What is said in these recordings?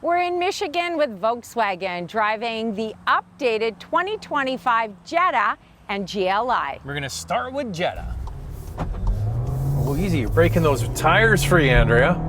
We're in Michigan with Volkswagen, driving the updated 2025 Jetta and GLI. We're gonna start with Jetta. Oh, easy, you're breaking those tires free, Andrea.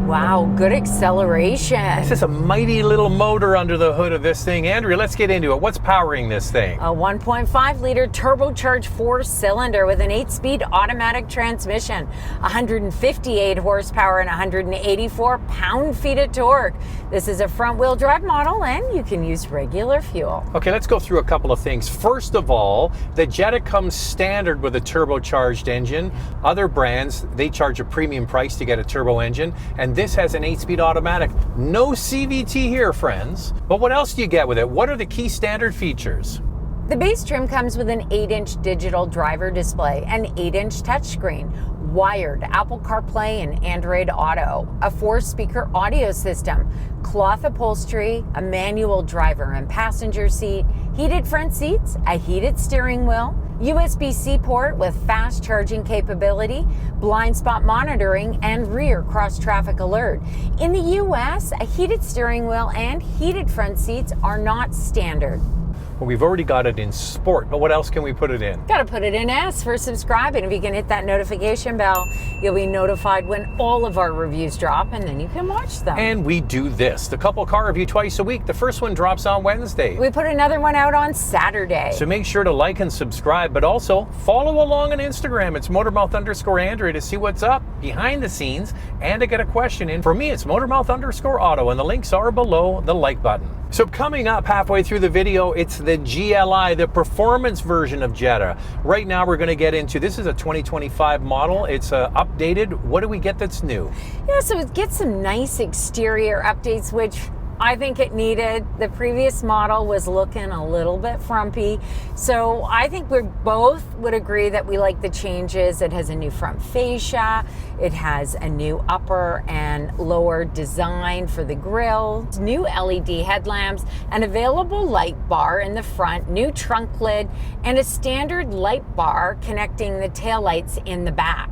Wow, good acceleration. This is a mighty little motor under the hood of this thing. Andrea, let's get into it. What's powering this thing? A 1.5-liter turbocharged 4-cylinder with an 8-speed automatic transmission, 158 horsepower and 184 pound-feet of torque. This is a front-wheel drive model, and you can use regular fuel. Okay, let's go through a couple of things. First of all, the Jetta comes standard with a turbocharged engine. Other brands, they charge a premium price to get a turbo engine, and this has an 8-speed automatic. No CVT here, friends. But what else do you get with it? What are the key standard features? The base trim comes with an 8-inch digital driver display, an 8-inch touchscreen, wired Apple CarPlay and Android Auto, a 4-speaker audio system, cloth upholstery, a manual driver and passenger seat, heated front seats, a heated steering wheel, USB-C port with fast charging capability, blind spot monitoring, and rear cross-traffic alert. In the US, a heated steering wheel and heated front seats are not standard. Well, we've already got it in Sport, but what else can we put it in? Got to put it in S for subscribing. If you can hit that notification bell, you'll be notified when all of our reviews drop, and then you can watch them. And we do this, the couple car review twice a week. The first one drops on Wednesday. We put another one out on Saturday. So make sure to like and subscribe, but also follow along on Instagram. It's Motormouth_Andrea to see what's up behind the scenes and to get a question in. For me, it's Motormouth_Auto, and the links are below the like button. So coming up halfway through the video, it's the GLI, the performance version of Jetta. Right now we're going to get into, this is a 2025 model. It's updated. What do we get that's new? Yeah, so it gets some nice exterior updates, which I think it needed. The previous model was looking a little bit frumpy. So I think we both would agree that we like the changes. It has a new front fascia. It has a new upper and lower design for the grille, new LED headlamps, an available light bar in the front, new trunk lid, and a standard light bar connecting the taillights in the back.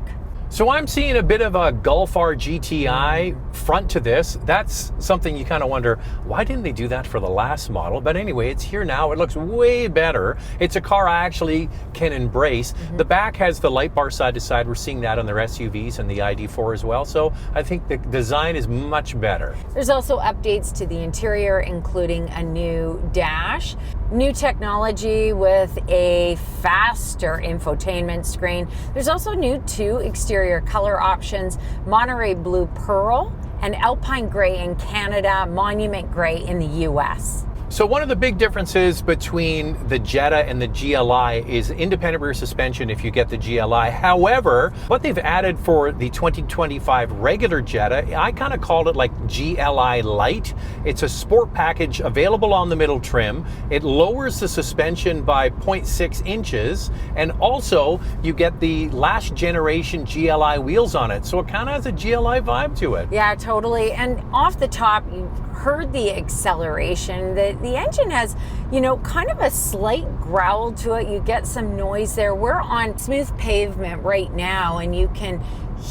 So I'm seeing a bit of a Golf R GTI front to this. That's something you kind of wonder, why didn't they do that for the last model? But anyway, it's here now. It looks way better. It's a car I actually can embrace. The back has the light bar side to side. We're seeing that on their SUVs and the ID4 as well. So I think the design is much better. There's also updates to the interior, including a new dash, new technology with a faster infotainment screen. There's also new 2 exterior color options, Monterey Blue Pearl and Alpine Gray in Canada, Monument Gray in the US. So one of the big differences between the Jetta and the GLI is independent rear suspension if you get the GLI. However, what they've added for the 2025 regular Jetta, I kind of called it like GLI Light. It's a sport package available on the middle trim. It lowers the suspension by 0.6 inches, and also you get the last generation GLI wheels on it. So it kind of has a GLI vibe to it. Yeah, totally. And off the top, you heard the acceleration. The engine has, you know, kind of a slight growl to it. You get some noise there. We're on smooth pavement right now, and you can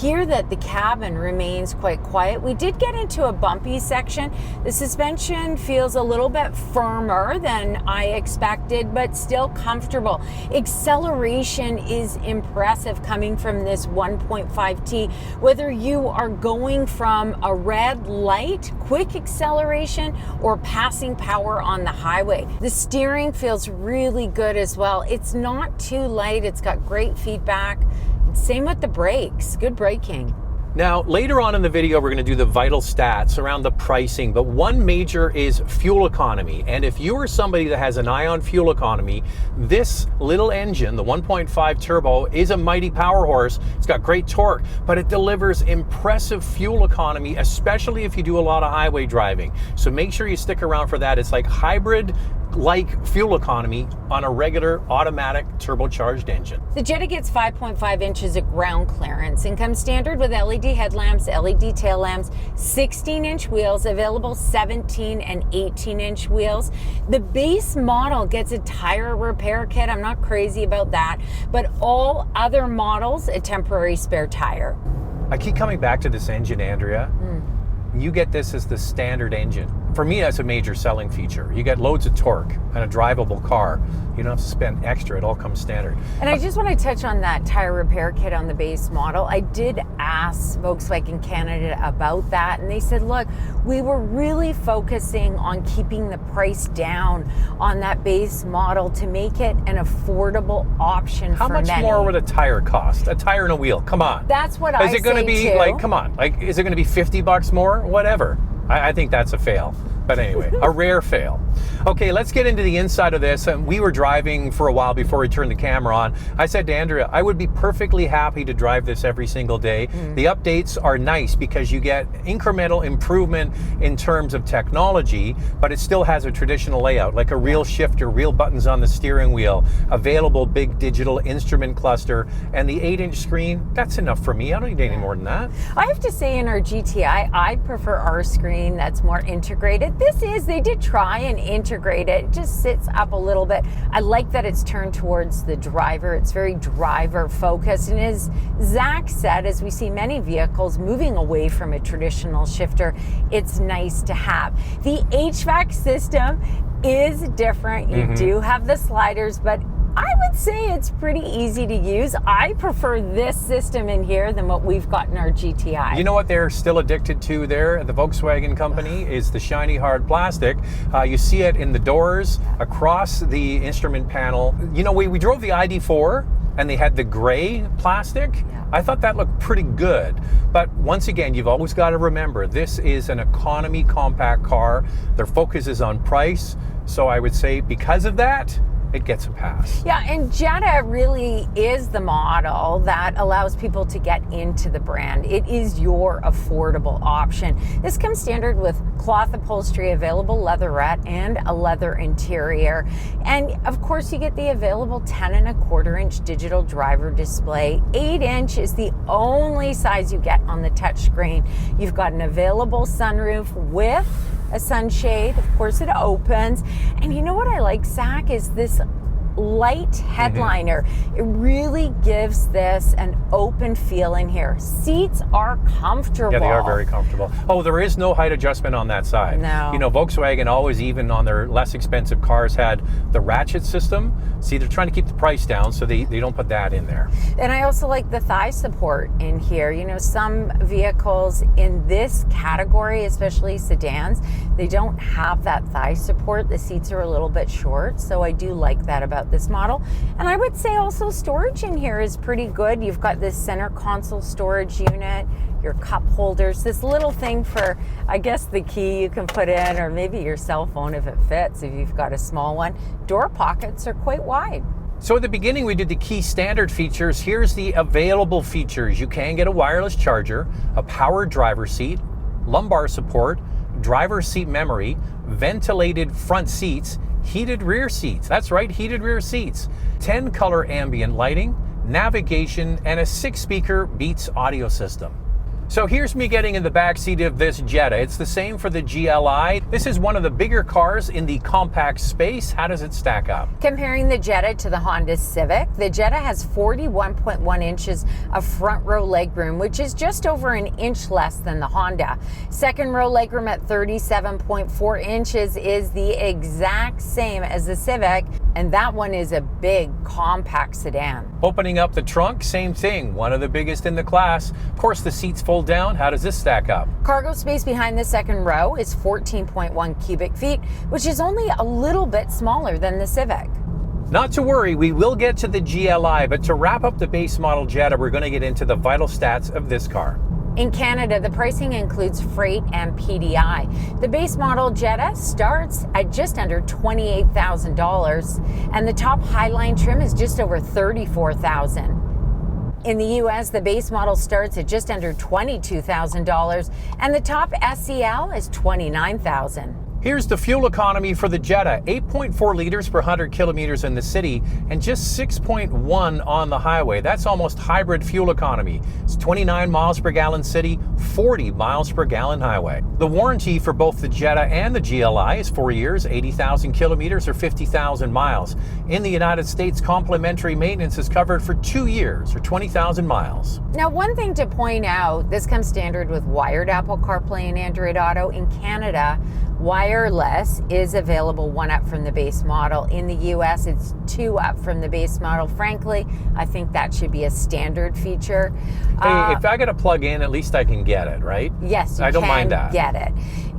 hear that the cabin remains quite quiet. We did get into a bumpy section. The suspension feels a little bit firmer than I expected, but still comfortable. Acceleration is impressive coming from this 1.5T. Whether you are going from a red light, quick acceleration, or passing power on the highway. The steering feels really good as well. It's not too light. It's got great feedback. Same with the brakes, good braking. Now, later on in the video, we're going to do the vital stats around the pricing, but one major is fuel economy. And if you are somebody that has an eye on fuel economy, this little engine, the 1.5 turbo, is a mighty power horse. It's got great torque, but it delivers impressive fuel economy, especially if you do a lot of highway driving. So make sure you stick around for that. It's like hybrid like fuel economy on a regular automatic turbocharged engine. The Jetta gets 5.5 inches of ground clearance and comes standard with LED headlamps, LED tail lamps, 16-inch wheels, available 17 and 18-inch wheels. The base model gets a tire repair kit. I'm not crazy about that, but all other models, a temporary spare tire. I keep coming back to this engine, Andrea. you get this as the standard engine. For me, that's a major selling feature. You get loads of torque and a drivable car. You don't have to spend extra, it all comes standard. And I just want to touch on that tire repair kit on the base model. I did ask Volkswagen Canada about that, and they said, look, we were really focusing on keeping the price down on that base model to make it an affordable option How for much many. more would a tire cost? A tire and a wheel, come on. That's what I say too. Is it going to be like, come on, like, is it going to be $50 more? Whatever. I think that's a fail. But anyway, a rare fail. Okay, let's get into the inside of this. And we were driving for a while before we turned the camera on. I said to Andrea, I would be perfectly happy to drive this every single day. The updates are nice because you get incremental improvement in terms of technology, but it still has a traditional layout, like a real shifter, real buttons on the steering wheel, available big digital instrument cluster, and the 8-inch screen. That's enough for me. I don't need any more than that. I have to say, in our GTI, I prefer our screen that's more integrated. They did try and integrate it. It just sits up a little bit. I like that it's turned towards the driver. It's very driver focused. And as Zach said, as we see many vehicles moving away from a traditional shifter, it's nice to have. The HVAC system is different. You do have the sliders, but I would say it's pretty easy to use. I prefer this system in here than what we've got in our GTI. You know what they're still addicted to there at the Volkswagen company is the shiny hard plastic. You see it in the doors, across the instrument panel. You know, we drove the ID4 and they had the gray plastic. Yeah. I thought that looked pretty good. But once again, you've always got to remember, this is an economy compact car. Their focus is on price. So I would say because of that, it gets a pass. Yeah, and Jetta really is the model that allows people to get into the brand. It is your affordable option. This comes standard with cloth upholstery, available leatherette, and a leather interior. And of course, you get the available 10.25-inch digital driver display. 8-inch is the only size you get on the touchscreen. You've got an available sunroof with a sunshade. Of course, it opens. And you know what I like, Zach, is this light headliner. It really gives this an open feel in here. Seats are comfortable. Yeah, they are very comfortable. Oh, there is no height adjustment on that side. No. You know, Volkswagen always, even on their less expensive cars, had the ratchet system. See, they're trying to keep the price down, so they don't put that in there. And I also like the thigh support in here. You know, some vehicles in this category, especially sedans, they don't have that thigh support. The seats are a little bit short, so I do like that about this model. And I would say also storage in here is pretty good. You've got this center console storage unit, your cup holders, this little thing for, I guess, the key you can put in, or maybe your cell phone if it fits, if you've got a small one. Door pockets are quite wide. So at the beginning, we did the key standard features. Here's the available features. You can get a wireless charger, a powered driver's seat, lumbar support, driver's seat memory, ventilated front seats, heated rear seats. That's right, heated rear seats. 10 color ambient lighting, navigation, and a 6-speaker Beats audio system. So here's me getting in the back seat of this Jetta. It's the same for the GLI. This is one of the bigger cars in the compact space. How does it stack up? Comparing the Jetta to the Honda Civic, the Jetta has 41.1 inches of front row legroom, which is just over an inch less than the Honda. Second row legroom at 37.4 inches is the exact same as the Civic, and that one is a big compact sedan. Opening up the trunk, same thing. One of the biggest in the class. Of course, the seats fold down. How does this stack up? Cargo space behind the second row is 14.1 cubic feet, which is only a little bit smaller than the Civic. Not to worry, we will get to the GLI, but to wrap up the base model Jetta, we're going to get into the vital stats of this car. In Canada, the pricing includes freight and PDI. The base model Jetta starts at just under $28,000, and the top Highline trim is just over $34,000. In the US, the base model starts at just under $22,000, and the top SEL is $29,000. Here's the fuel economy for the Jetta. 8.4 liters per 100 kilometers in the city and just 6.1 on the highway. That's almost hybrid fuel economy. It's 29 miles per gallon city, 40 miles per gallon highway. The warranty for both the Jetta and the GLI is 4 years, 80,000 kilometers or 50,000 miles. In the United States, complimentary maintenance is covered for 2 years or 20,000 miles. Now, one thing to point out, this comes standard with wired Apple CarPlay and Android Auto. In Canada, wireless is available 1 up from the base model. In the US, it's 2 up from the base model. Frankly, I think that should be a standard feature. Hey, if I got to plug in, at least I can get it, right? Yes, you I don't mind that. Get it.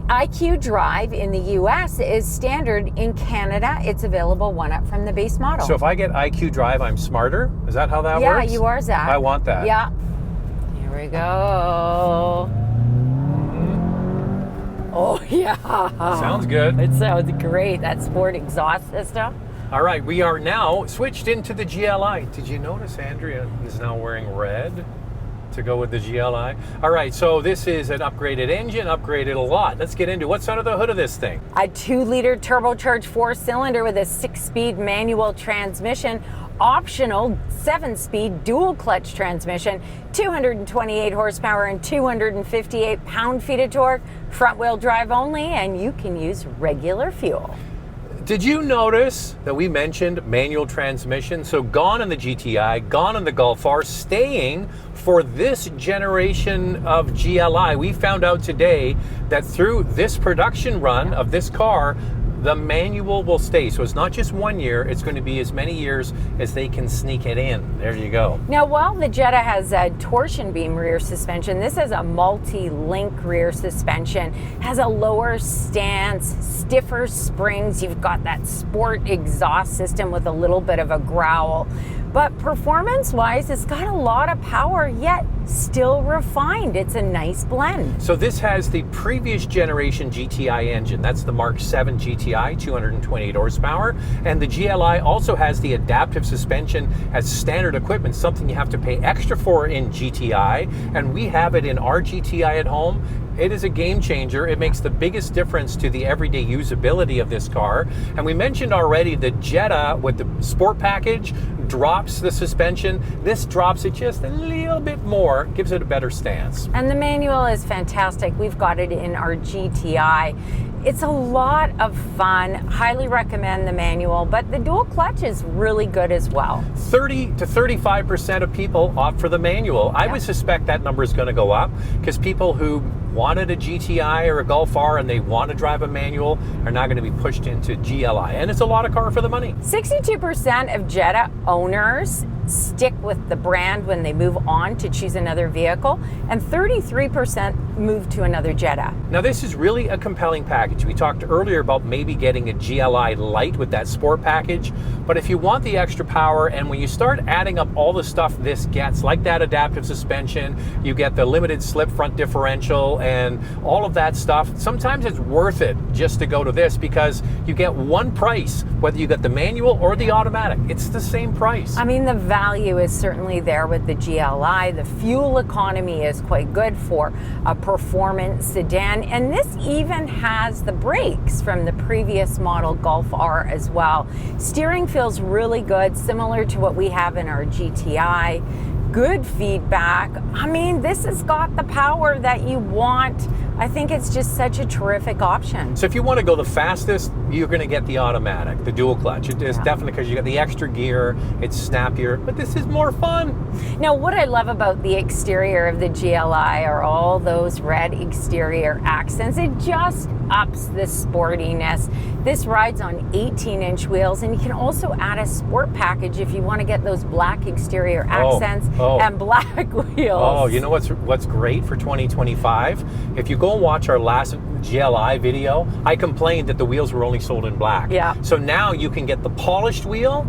IQ Drive in the US is standard. In Canada, it's available 1 up from the base model. So if I get IQ Drive, I'm smarter? Is that how that works? Yeah, you are, Zach. I want that. Yeah. Here we go. Oh, yeah. Sounds good. It sounds great. That sport exhaust system. All right, we are now switched into the GLI. Did you notice Andrea is now wearing red to go with the GLI? All right, so this is an upgraded engine, upgraded a lot. Let's get into what's under the hood of this thing. A 2-liter turbocharged 4-cylinder with a 6-speed manual transmission. Optional 7-speed dual clutch transmission, 228 horsepower and 258 pound-feet of torque, front-wheel drive only, and you can use regular fuel. Did you notice that we mentioned manual transmission? So gone in the GTI, gone in the Golf R, staying for this generation of GLI. We found out today that through this production run of this car, the manual will stay. So it's not just 1 year, it's going to be as many years as they can sneak it in. There you go. Now, while the Jetta has a torsion beam rear suspension, this has a multi-link rear suspension, has a lower stance, stiffer springs. You've got that sport exhaust system with a little bit of a growl. But performance-wise, it's got a lot of power, yet still refined. It's a nice blend. So this has the previous generation GTI engine. That's the Mark 7 GTI, 228 horsepower. And the GLI also has the adaptive suspension as standard equipment, something you have to pay extra for in GTI. And we have it in our GTI at home. It is a game changer. It makes the biggest difference to the everyday usability of this car. And we mentioned already the Jetta with the sport package drops the suspension. This drops it just a little bit more, gives it a better stance. And the manual is fantastic. We've got it in our GTI. It's a lot of fun. Highly recommend the manual, but the dual clutch is really good as well. 30 to 35% of people opt for the manual. I would suspect that number is going to go up because people who wanted a GTI or a Golf R and they want to drive a manual are now going to be pushed into GLI. And it's a lot of car for the money. 62% of Jetta owners stick with the brand when they move on to choose another vehicle, and 33% move to another Jetta. Now this is really a compelling package. We talked earlier about maybe getting a GLI Lite with that sport package, but if you want the extra power, and when you start adding up all the stuff this gets, like that adaptive suspension, you get the limited slip front differential and all of that stuff, sometimes it's worth it just to go to this because you get one price, whether you get the manual or the automatic. It's the same price. I mean, the value is certainly there with the GLI. The fuel economy is quite good for a performance sedan, and this even has the brakes from the previous model Golf R as well. Steering feels really good, similar to what we have in our GTI. Good feedback. I mean, this has got the power that you want. I think it's just such a terrific option. So if you want to go the fastest, you're going to get the automatic, the dual clutch. It is definitely because you got the extra gear, it's snappier, but this is more fun. Now, what I love about the exterior of the GLI are all those red exterior accents. It just ups the sportiness. This rides on 18-inch wheels, and you can also add a sport package if you want to get those black exterior accents and black wheels. Oh, you know what's great for 2025? If you go and watch our last GLI video, I complained that the wheels were only sold in black. Yeah. So now you can get the polished wheel,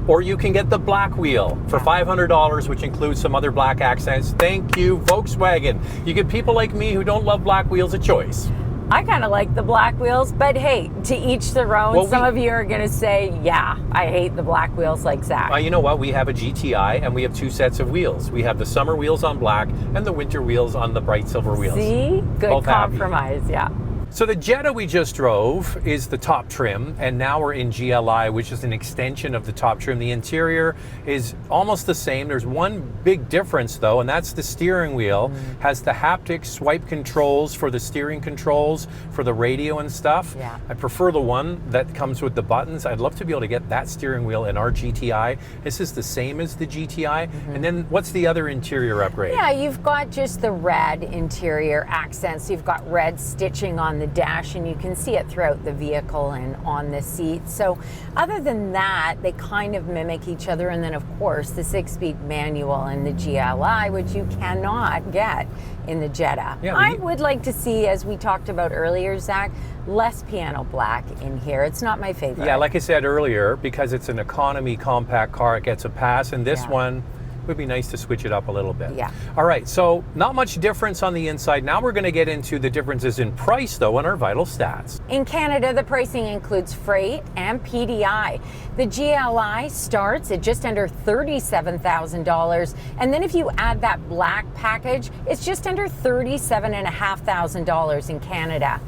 or you can get the black wheel for $500, which includes some other black accents. Thank you, Volkswagen. You give people like me who don't love black wheels a choice. I kind of like the black wheels, but hey, to each their own. Well, some of you are going to say, yeah, I hate the black wheels like Zach. You know what? We have a GTI and we have two sets of wheels. We have the summer wheels on black and the winter wheels on the bright silver wheels. See? Good Both compromise, happy. yeah. So the Jetta we just drove is the top trim, and now we're in GLI, which is an extension of the top trim. The interior is almost the same. There's one big difference though, and that's the steering wheel. Has the haptic swipe controls for the steering controls, for the radio and stuff. Yeah. I prefer the one that comes with the buttons. I'd love to be able to get that steering wheel in our GTI. This is the same as the GTI. And then what's the other interior upgrade? Yeah, you've got just the red interior accents. You've got red stitching on the dash, and you can see it throughout the vehicle and on the seats. So other than that, they kind of mimic each other. And then of course the 6-speed manual in the GLI, which you cannot get in the Jetta. Yeah, I would like to see, as we talked about earlier, Zach, less piano black in here. It's not my favorite. Yeah, like I said earlier, because it's an economy compact car, it gets a pass, and this one would be nice to switch it up a little bit. Yeah. All right, so not much difference on the inside. Now we're going to get into the differences in price, though, in our vital stats. In Canada, the pricing includes freight and PDI. The GLI starts at just under $37,000, and then if you add that black package, it's just under $37,500 in Canada.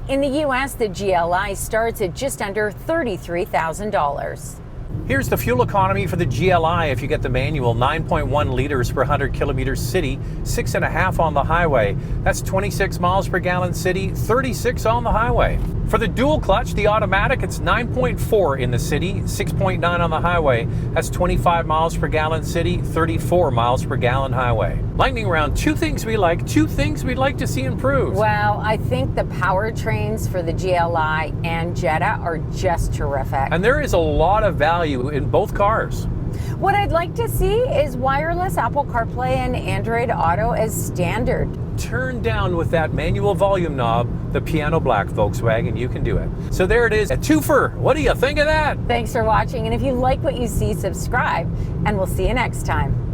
In the US, the GLI starts at just under $33,000. Here's the fuel economy for the GLI if you get the manual. 9.1 liters per 100 kilometers city, 6.5 on the highway. That's 26 miles per gallon city, 36 on the highway. For the dual clutch, the automatic, it's 9.4 in the city, 6.9 on the highway. That's 25 miles per gallon city, 34 miles per gallon highway. Lightning round, two things we like, two things we'd like to see improved. Well, I think the powertrains for the GLI and Jetta are just terrific. And there is a lot of value in both cars. What I'd like to see is wireless Apple CarPlay and Android Auto as standard. Turn down with that manual volume knob, the piano black Volkswagen, you can do it. So there it is, a twofer. What do you think of that? Thanks for watching, and if you like what you see, subscribe, and we'll see you next time.